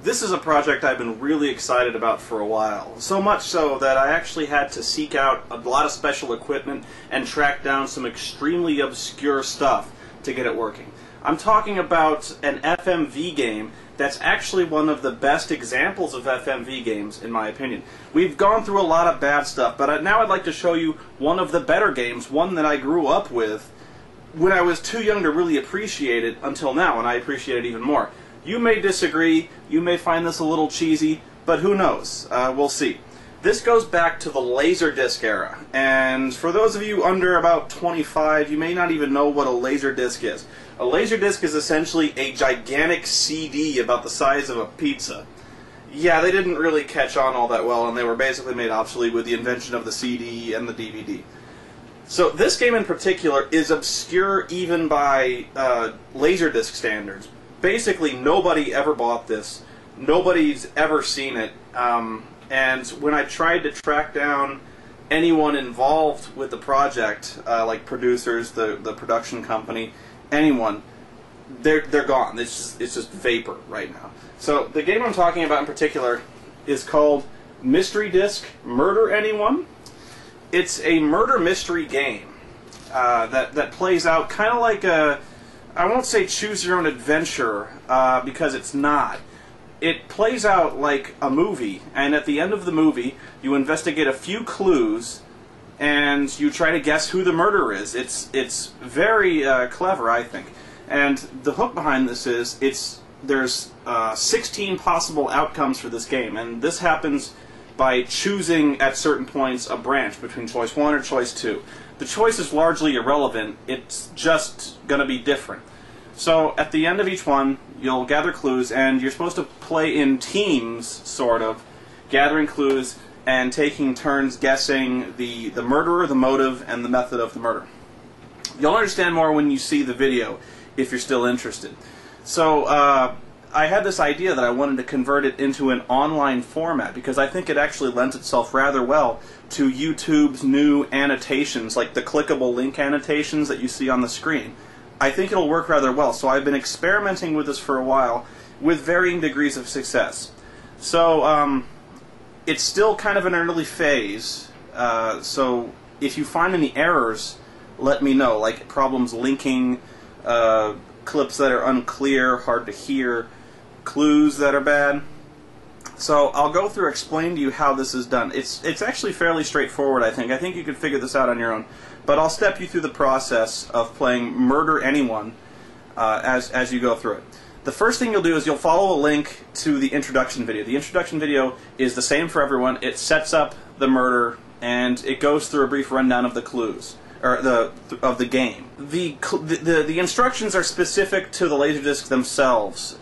This is a project I've been really excited about for a while. So much so that I actually had to seek out a lot of special equipment and track down some extremely obscure stuff to get it working. I'm talking about an FMV game that's actually one of the best examples of FMV games, in my opinion. We've gone through a lot of bad stuff, but now I'd like to show you one of the better games, one that I grew up with when I was too young to really appreciate it until now, and I appreciate it even more. You may disagree, you may find this a little cheesy, but who knows? We'll see. This goes back to the Laserdisc era, and for those of you under about 25, you may not even know what a Laserdisc is. A Laserdisc is essentially a gigantic CD about the size of a pizza. Yeah, they didn't really catch on all that well, and they were basically made obsolete with the invention of the CD and the DVD. So this game in particular is obscure even by Laserdisc standards. Basically, nobody ever bought this. Nobody's ever seen it. And when I tried to track down anyone involved with the project, like producers, the production company, anyone, they're gone. It's just vapor right now. So the game I'm talking about in particular is called Mystery Disc Murder Anyone. It's a murder mystery game that plays out kind of like a, I won't say choose your own adventure, because it's not. It plays out like a movie, and at the end of the movie, you investigate a few clues, and you try to guess who the murderer is. It's very clever, I think. And the hook behind this is there's 16 possible outcomes for this game, and this happens by choosing at certain points a branch between choice 1 or choice 2. The choice is largely irrelevant, it's just going to be different. So at the end of each one, you'll gather clues, and you're supposed to play in teams, sort of, gathering clues and taking turns guessing the murderer, the motive, and the method of the murder. You'll understand more when you see the video, if you're still interested. So I had this idea that I wanted to convert it into an online format because I think it actually lends itself rather well to YouTube's new annotations, like the clickable link annotations that you see on the screen. I think it'll work rather well, so I've been experimenting with this for a while with varying degrees of success. So it's still kind of an early phase, so if you find any errors, let me know, like problems linking, clips that are unclear, hard to hear, clues that are bad. So I'll go through, explain to you how this is done. It's actually fairly straightforward, I think. I think you could figure this out on your own. But I'll step you through the process of playing Murder Anyone as you go through it. The first thing you'll do is you'll follow a link to the introduction video. The introduction video is the same for everyone. It sets up the murder, and it goes through a brief rundown of the clues, or of the game. The instructions are specific to the Laserdisc themselves.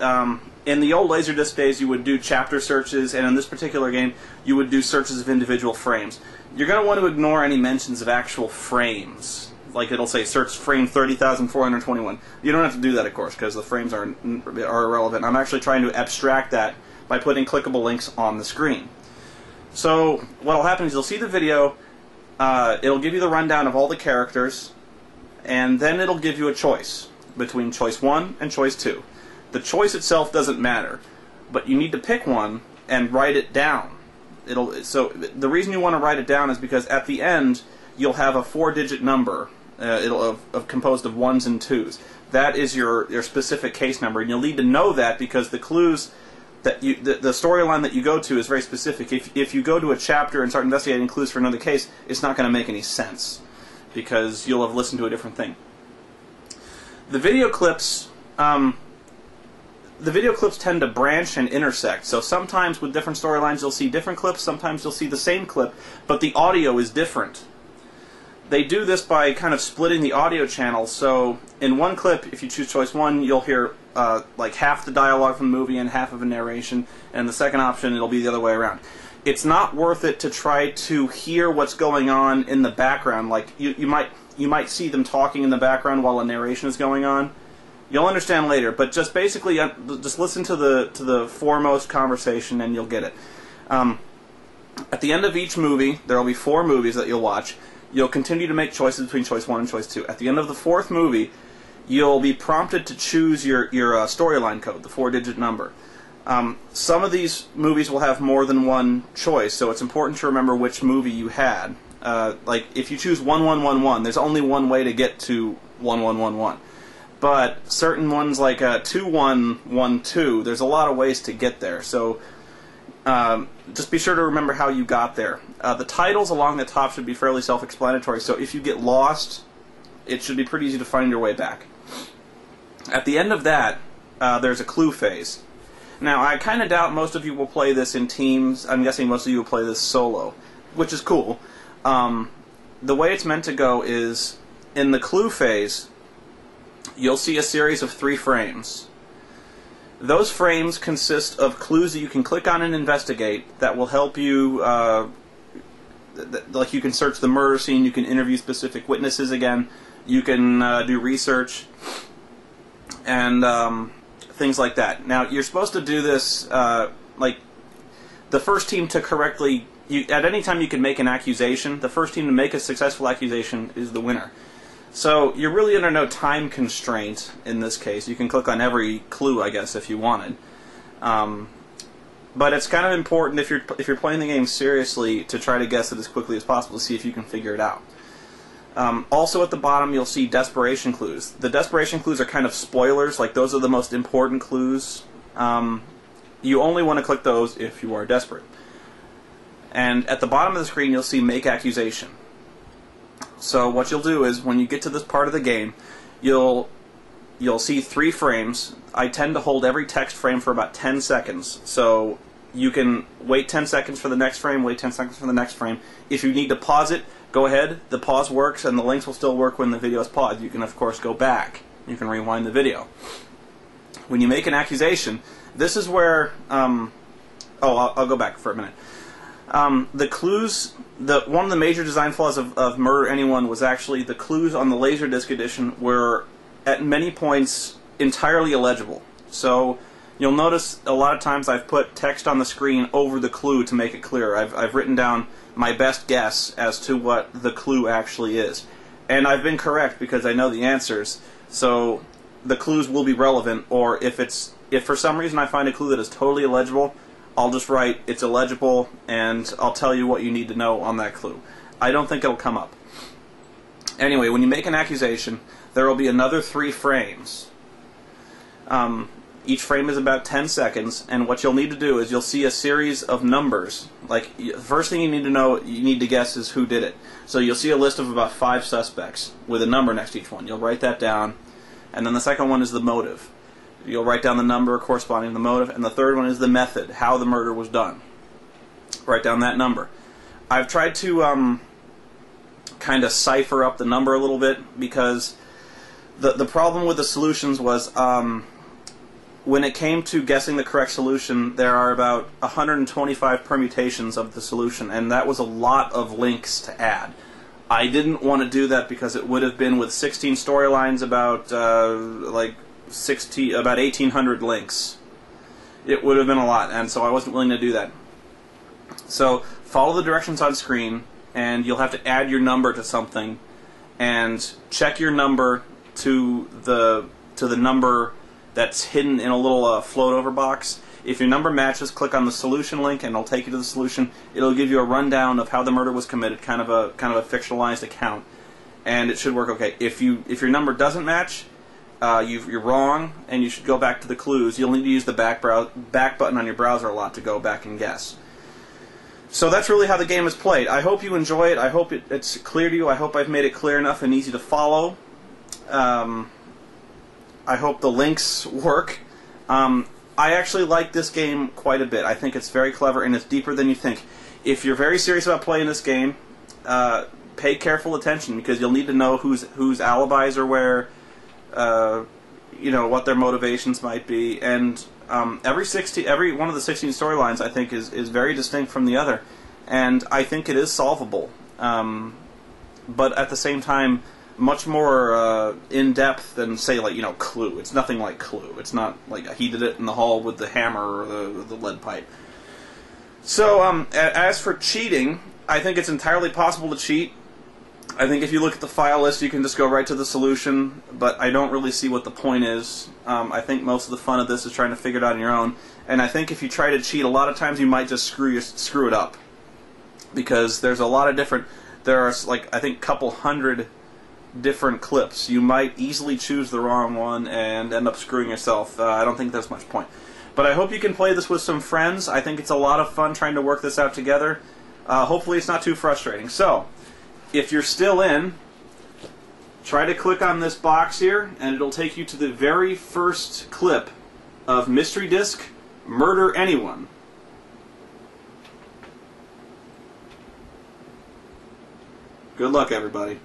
In the old Laserdisc days, you would do chapter searches, and in this particular game, you would do searches of individual frames. You're going to want to ignore any mentions of actual frames. Like it'll say, search frame 30,421. You don't have to do that, of course, because the frames are irrelevant. I'm actually trying to abstract that by putting clickable links on the screen. So what will happen is you'll see the video, it'll give you the rundown of all the characters, and then it'll give you a choice between choice 1 and choice 2. The choice itself doesn't matter, but you need to pick one and write it down. So the reason you want to write it down is because at the end you'll have a 4-digit number. It'll composed of 1s and 2s. That is your specific case number, and you'll need to know that because the clues that the storyline that you go to is very specific. If you go to a chapter and start investigating clues for another case, it's not going to make any sense because you'll have listened to a different thing. The video clips tend to branch and intersect. So sometimes with different storylines you'll see different clips, sometimes you'll see the same clip, but the audio is different. They do this by kind of splitting the audio channels, so in one clip, if you choose choice 1, you'll hear like half the dialogue from the movie and half of a narration, and the second option it'll be the other way around. It's not worth it to try to hear what's going on in the background. Like you might see them talking in the background while a narration is going on. You'll understand later, but just basically just listen to the foremost conversation and you'll get it. At the end of each movie, there will be 4 movies that you'll watch. You'll continue to make choices between choice 1 and choice 2. At the end of the 4th movie, you'll be prompted to choose your storyline code, the 4-digit number. Some of these movies will have more than one choice, so it's important to remember which movie you had. Like, if you choose 1111, there's only one way to get to 1111. But certain ones like 2112, there's a lot of ways to get there. So just be sure to remember how you got there. The titles along the top should be fairly self-explanatory, so if you get lost, it should be pretty easy to find your way back. At the end of that, there's a clue phase. Now, I kind of doubt most of you will play this in teams. I'm guessing most of you will play this solo, which is cool. The way it's meant to go is, in the clue phase, you'll see a series of 3 frames. Those frames consist of clues that you can click on and investigate that will help you, like you can search the murder scene, you can interview specific witnesses again, you can do research, and things like that. Now, you're supposed to do this, like, the first team to correctly, at any time you can make an accusation, the first team to make a successful accusation is the winner. So you're really under no time constraint in this case. You can click on every clue, I guess, if you wanted. But it's kind of important if you're playing the game seriously to try to guess it as quickly as possible to see if you can figure it out. Also at the bottom you'll see desperation clues. The desperation clues are kind of spoilers, like those are the most important clues. You only want to click those if you are desperate. And at the bottom of the screen you'll see make accusation. So what you'll do is when you get to this part of the game, you'll see 3 frames. I tend to hold every text frame for about 10 seconds. So you can wait 10 seconds for the next frame, wait 10 seconds for the next frame. If you need to pause it, go ahead. The pause works and the links will still work when the video is paused. You can of course go back. You can rewind the video. When you make an accusation, this is where I'll go back for a minute. The clues, one of the major design flaws of Murder Anyone was actually the clues on the Laserdisc edition were at many points entirely illegible. So you'll notice a lot of times I've put text on the screen over the clue to make it clear. I've written down my best guess as to what the clue actually is. And I've been correct because I know the answers, so the clues will be relevant, or if for some reason I find a clue that is totally illegible, I'll just write it's illegible and I'll tell you what you need to know on that clue. I don't think it'll come up. Anyway, when you make an accusation, there will be another 3 frames. Each frame is about 10 seconds, and what you'll need to do is you'll see a series of numbers. Like, the first thing you need to know, you need to guess is who did it. So you'll see a list of about 5 suspects with a number next to each one. You'll write that down, and then the second one is the motive. You'll write down the number corresponding to the motive, and the third one is the method, how the murder was done. Write down that number. I've tried to kind of cipher up the number a little bit, because the problem with the solutions was when it came to guessing the correct solution, there are about 125 permutations of the solution, and that was a lot of links to add. I didn't want to do that because it would have been with 16 storylines about about 1,800 links. It would have been a lot, and so I wasn't willing to do that. So follow the directions on screen, and you'll have to add your number to something, and check your number to the number that's hidden in a little float over box. If your number matches, click on the solution link, and it'll take you to the solution. It'll give you a rundown of how the murder was committed, kind of a fictionalized account, and it should work okay. If your number doesn't match, you're wrong, and you should go back to the clues. You'll need to use the back button on your browser a lot to go back and guess. So that's really how the game is played. I hope you enjoy it. I hope it's clear to you. I hope I've made it clear enough and easy to follow. I hope the links work. I actually like this game quite a bit. I think it's very clever, and it's deeper than you think. If you're very serious about playing this game, pay careful attention, because you'll need to know whose alibis are where, what their motivations might be, and every one of the 16 storylines I think is very distinct from the other, and I think it is solvable, but at the same time much more in depth than, say, Clue. It's nothing like Clue. It's not like he did it in the hall with the hammer or the lead pipe. So as for cheating, I think it's entirely possible to cheat. I think if you look at the file list, you can just go right to the solution, but I don't really see what the point is. I think most of the fun of this is trying to figure it out on your own, and I think if you try to cheat, a lot of times you might just screw it up, because there's a lot of different, there are like, I think a couple hundred different clips. You might easily choose the wrong one and end up screwing yourself. I don't think there's much point. But I hope you can play this with some friends. I think it's a lot of fun trying to work this out together. Hopefully it's not too frustrating. So, if you're still in, try to click on this box here, and it'll take you to the very first clip of Mystery Disc Murder Anyone. Good luck, everybody.